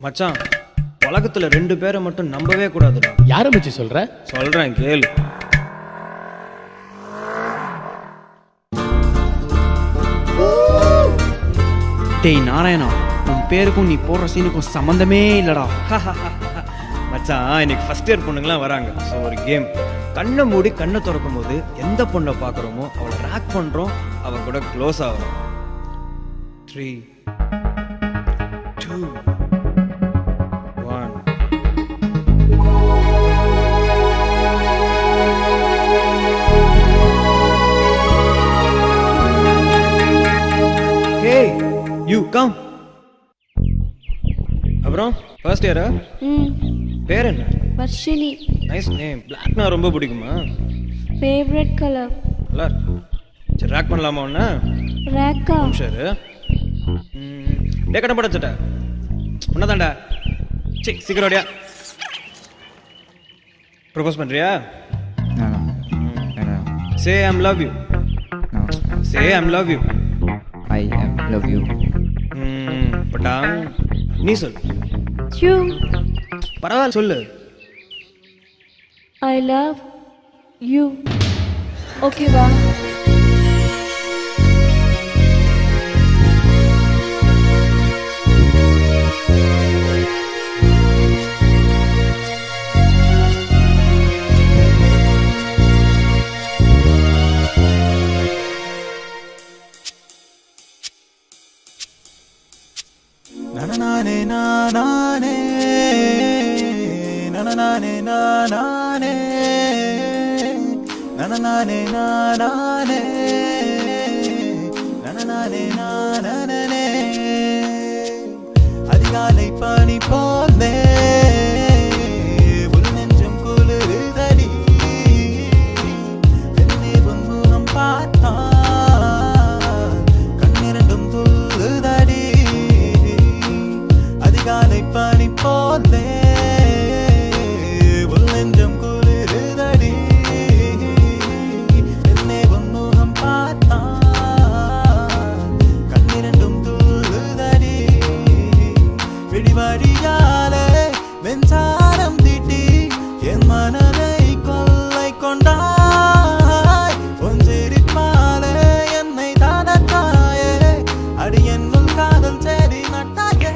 மச்சான், உலகத்துல 2 பேரை மட்டும் நம்பவே கூடாதுடா. யாரை மச்சி சொல்ற? சொல்றேன் கேளு. டேய் நாராயணா, உன் பேருக்கும் நீ போடுற சீனுக்கும் சம்மந்தமே இல்லடா. மச்சான், இன்னைக்கு ஃபர்ஸ்ட் இயர் பொண்ணுங்களாம் வராங்க. ஸோ ஒரு கேம். கண்ணை மூடி கண்ணை திறக்கும் போது எந்த பொண்ணை பார்க்குறோமோ அவளை ரேக் பண்ணுறோம், அவன் கூட க்ளோஸ் ஆகிறோம். 3 2 1. Hey you come. அப்புறம் ஃபர்ஸ்ட் இயரா? பேர் என்ன? வர்ஷினி. Nice name. பிளாக்னா ரொம்ப பிடிக்குமா? Favourite colour. நல்லா இருக்கு. சரி ரேக் பண்ணலாமா ஒன்று? ரேக்கா? சரி. டே கட்ட படச்சட்ட ஒன்னதாண்டா. சரி சீக்கிரம் ஓடியா. ப்ரொபோஸ் பண்ணுறியா? Say I'm love you. Say I'm love you. I am love you. பட்டாங் நீ சொல்லு. யூ. பரவாயில்ல சொல்லு. I love you. ஓகேவா? nanane nanane nanane nanane nanane nanane nanane nanane அதிகாலை பனி போலே உள் நெஞ்சம் குளிருதடி என்னே உன்முகம் பார்த்தால் கண்ணிரண்டும் துள்ளுதடி அதிகாலை பனி போலே உள் நெஞ்சம் குளிருதடி என்னே உன்முகம் பார்த்தால் கண்ணிரண்டும் துள்ளுதடி விடிவடியாலே வெஞ்சாரம் தீட்டி என் மனதை கொள்ளை கொண்டாய் ஒன்றிருப்பாலே என்னை தானத்தாயே அடி என்னுள் காதல் செடி நட்டாயே.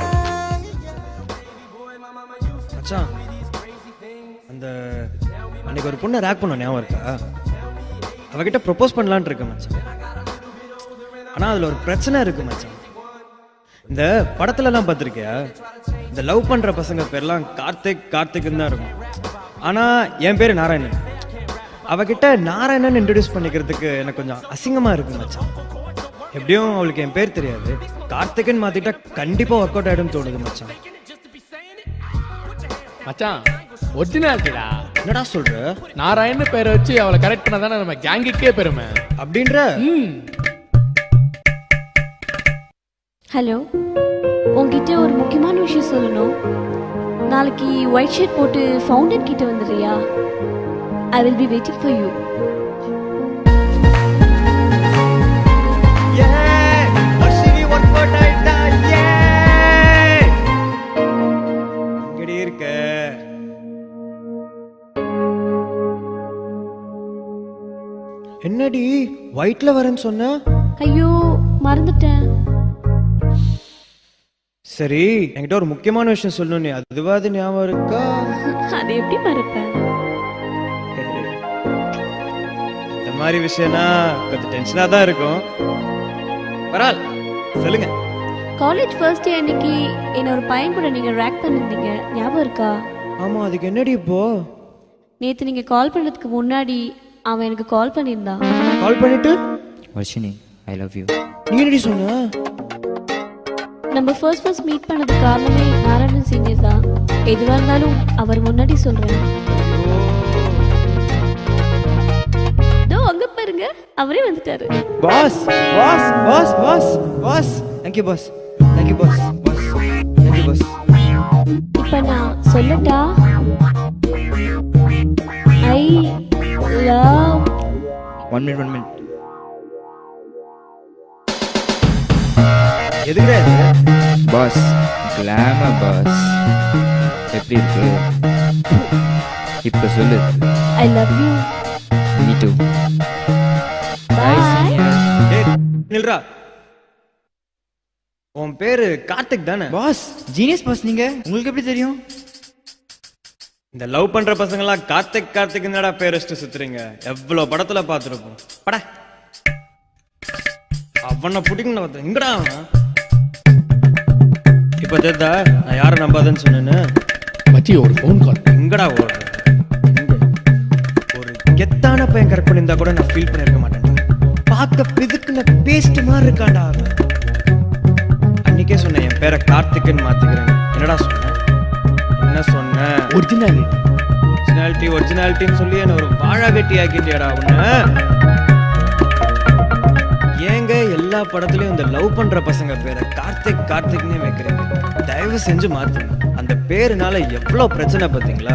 மச்சான், அந்த அன்னைக்கு ஒரு பொண்ணை ரேக் பண்ண ஞாபகம் இருக்கா? அவகிட்ட ப்ரொபோஸ் பண்ணலான்னு இருக்கேன் மச்சான். ஆனால் அதில் ஒரு பிரச்சனை இருக்கு மச்சான். இந்த படத்துலலாம் பார்த்துருக்கியா, இந்த லவ் பண்ணுற பசங்க பேர்லாம் கார்த்திக்னு தான் இருக்கும். ஆனால் என் பேர் நாராயணன். அவகிட்ட நாராயணன் இன்ட்ரடியூஸ் பண்ணிக்கிறதுக்கு எனக்கு கொஞ்சம் அசிங்கமாக இருக்கு மச்சான். எப்படியும் அவளுக்கு என் பேர் தெரியாது. கார்த்திக்னு மாற்றிட்டா கண்டிப்பாக ஒர்க் அவுட் ஆகிடும் தோணுது மச்சான். மச்சான் ஒரிஜினாலிட்டிடா. என்னடா சொல்ற? நாராயணன் பேரை வச்சு அவளை கரெக்ட் பண்ணதானே நம்ம கேங்குக்கே பெருமை. அப்படின்ற? ஹலோ, உங்ககிட்ட ஒரு முக்கியமான விஷயம் சொல்லணும். நாளைக்கு ஒயிட் ஷர்ட் போட்டு ஃபவுண்டன் கிட்ட வந்துடுறியா? I will be waiting for you. எங்கடி இருக்க? என்னடி ஒயிட்ல வரேன்னு சொன்ன? ஐயோ மறந்துட்டேன். சரி, என்கிட்ட ஒரு முக்கியமான விஷயம் சொல்லணும். நீ அதுவாது ஞாபகம் இருக்கா? அது எப்படி மறப்பேன்? இந்த மாதிரி விஷயம்னா கொஞ்சம் டென்ஷனா தான் இருக்கும். பரவாயில்ல சொல்லுங்க. காலேஜ் ஃபர்ஸ்ட் இயர் அன்னைக்கு என்ன ஒரு பையன் கூட நீங்க ரேக் பண்ணிருந்தீங்க, ஞாபகம் இருக்கா? ஆமா, அதுக்கு என்னடி இப்போ? நேத்து நீங்க கால் பண்ணதுக்கு முன்னாடி அவன் எனக்கு கால் பண்ணியிருந்தான். கால் பண்ணிட்டு Varshini, I love you. நீ என்னடி சொன்ன? நம்ம ஃபர்ஸ்ட் மீட் பண்ணது காரணமே நாராயணன் சீனியர் தான். எதுவாக இருந்தாலும் அவர் முன்னாடி சொல்றேன். தோ அங்க பாருங்க, அவரே வந்துட்டாரு. Boss boss boss boss boss thank you boss, thank you boss, boss thank you boss. இப்ப நான் சொல்லட்டா? I love. 1 minute, 1 minute. எதுக்குடா இது? பாஸ் கிளாமர் பாஸ் எப்படி இருக்கு இப்போ சொல்லு. I love you. Me too. Bye. டேய் நில்றா. உன் பேரு கார்த்திக் தானே? பாஸ் ஜீனியஸ் பாஸ் நீங்க, உங்களுக்கு எப்படி தெரியும்? இந்த லவ் பண்ற பசங்களாம் கார்த்திக் கார்த்திக் என்னடா பேர் வச்சுட்டு சுத்துறீங்க? எவ்வளவு படத்துல பார்த்துருப்போம். பட அவனை பிடிக்கணும் பார்த்தேன். எங்கடா அவன்? இப்ப தெரிதா நான் யாரை நம்பாதன்னு சொன்னேன்னு? மச்சி ஒரு ஃபோன் கால். எங்கடா ஓடுற? ஒரு கெத்தான பையன் கரெக்ட் பண்ணியிருந்தா கூட நான் ஃபீல் பண்ணிருக்க மாட்டேன். பார்க்க பிதுக்குன பேஸ்ட் மாதிரி இருக்காண்டா அவன். அன்னைக்கே சொன்னேன் என் பேரை கார்த்திக்னு மாத்திக்கிறேன். என்னடா சொன்ன? என்ன சொன்ன? ஒரிஜினாலிட்டின்னு சொல்லி என்ன ஒரு வாழா வெட்டி ஆக்கிட்டியாடா உன்ன. ஏங்க எல்லா படத்துலயும் இந்த லவ் பண்ற பசங்க பேரை கார்த்திக் கார்த்திக்னே வைக்கிறீங்க? தயவு செஞ்சு மாத்துங்க. அந்த பேருனால எவ்வளவு பிரச்சனை பார்த்தீங்களா?